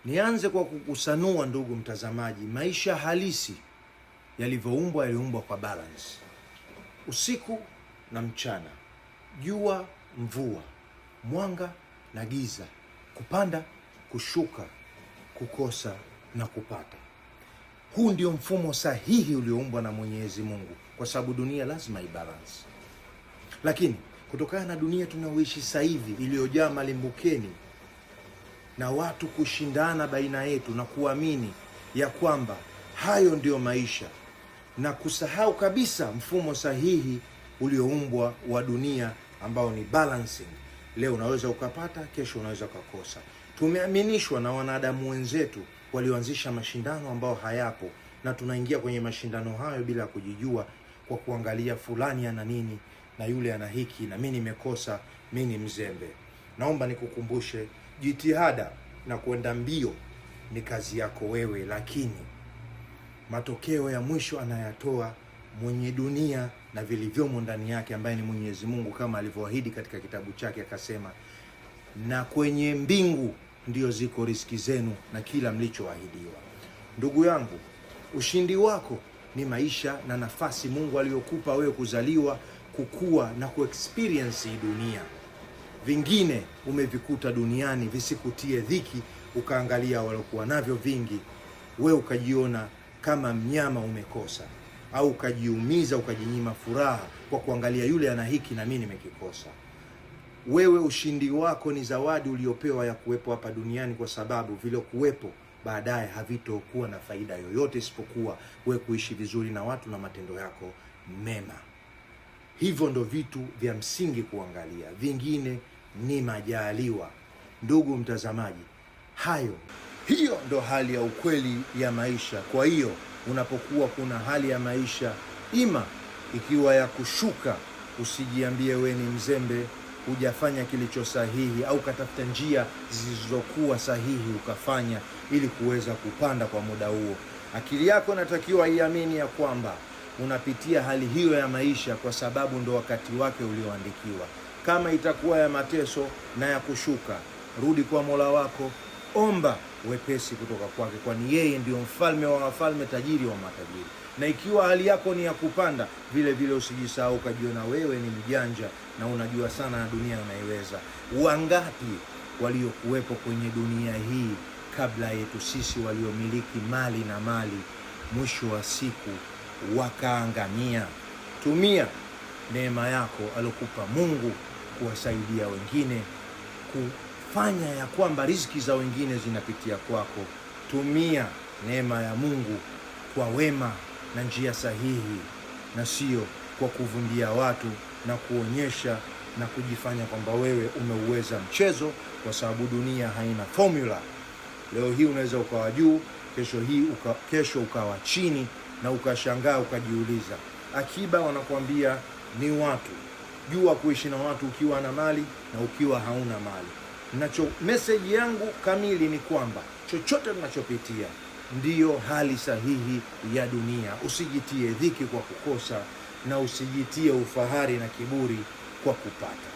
Nianze kwa kukusanua, ndugu mtazamaji, maisha halisi yaliumbwa kwa balance. Usiku na mchana, jua, mvua, mwanga na giza, kupanda, kushuka, kukosa na kupata. Huu ndio mfumo sahihi ulioumbwa na Mwenyezi Mungu, kwa sababu dunia lazima ibalance. Lakini kutokana na dunia tunaoishi sasa hivi iliyojaa malimbukeni na watu kushindana baina yetu na kuamini ya kwamba hayo ndio maisha na kusahau kabisa mfumo sahihi ulioumbwa wa dunia ambao ni balancing. Leo unaweza ukapata, kesho unaweza ukakosa. Tumeaminishwa na wanadamu wenzetu walioanzisha mashindano ambao hayapo, na tunaingia kwenye mashindano hayo bila kujijua, kwa kuangalia fulani ana nini na yule ana hiki na mimi nimekosa, mimi ni mzembe. Naomba nikukumbushe, jitihada na kwenda mbio ni kazi yako wewe, lakini matokeo ya mwisho anayatoa mwenye dunia na vilivyomo ndani yake, ambaye ni Mwenyezi Mungu, kama alivyoahidi katika kitabu chake, akasema, na kwenye mbingu ndio ziko riziki zenu na kila mlichoahidiwa. Ndugu yangu, ushindi wako ni maisha na nafasi Mungu aliyokupa wewe kuzaliwa, kukua na kuexperience hii dunia. Vingine umevikuta duniani visikutie dhiki, ukaangalia waliokuwa navyo vingi, wewe ukajiona kama mnyama umekosa, au ukajiumiza ukajinyima furaha kwa kuangalia yule ana hiki na mimi nimekikosa. Wewe ushindi wako ni zawadi uliopewa ya kuwepo hapa duniani, kwa sababu vile kuwepo baadaye havitokuwa na faida yoyote isipokuwa wewe kuishi vizuri na watu na matendo yako mema. Hivyo ndo vitu vya msingi kuangalia, vingine ni majaliwa. Ndugu mtazamaji, hiyo ndo hali ya ukweli ya maisha. Kwa hiyo unapokuwa kuna hali ya maisha ima ikiwa ya kushuka, usijiambie we ni mzembe, hujafanya kilicho sahihi, au katafuta njia zisizokuwa sahihi ukafanya ili kuweza kupanda kwa muda huo. Akili yako natakiwa iamini ya kwamba unapitia hali hiyo ya maisha kwa sababu ndo wakati wake ulioandikiwa. Kama itakuwa ya mateso na ya kushuka, rudi kwa Mola wako, omba wepesi kutoka kwake, kwani yeye ndio mfalme wa wafalme, tajiri wa matajiri. Na ikiwa hali yako ni ya kupanda, vile vile usijisahau ukajiona wewe ni mjanja na unajua sana na dunia unaiweza. Wangapi waliokuwepo kwenye dunia hii kabla yetu sisi, waliomiliki mali na mali, mwisho wa siku wakaangamia. Tumia neema yako alokupa Mungu kuwasaidia wengine, kufanya ya kwamba riziki za wengine zinapitia kwako. Tumia neema ya Mungu kwa wema na njia sahihi, na sio kwa kuvundia watu na kuonyesha na kujifanya kwamba wewe umeuweza mchezo, kwa sababu dunia haina formula. Leo hii unaweza ukawa juu, kesho ukawa chini, na ukashangaa ukajiuliza. Akiba wanakuambia ni watu. Jua kuishi na watu ukiwa na mali na ukiwa hauna mali. Message yangu kamili ni kwamba chochote tunachopitia ndiyo hali sahihi ya dunia. Usijitie dhiki kwa kukosa, na usijitie ufahari na kiburi kwa kupata.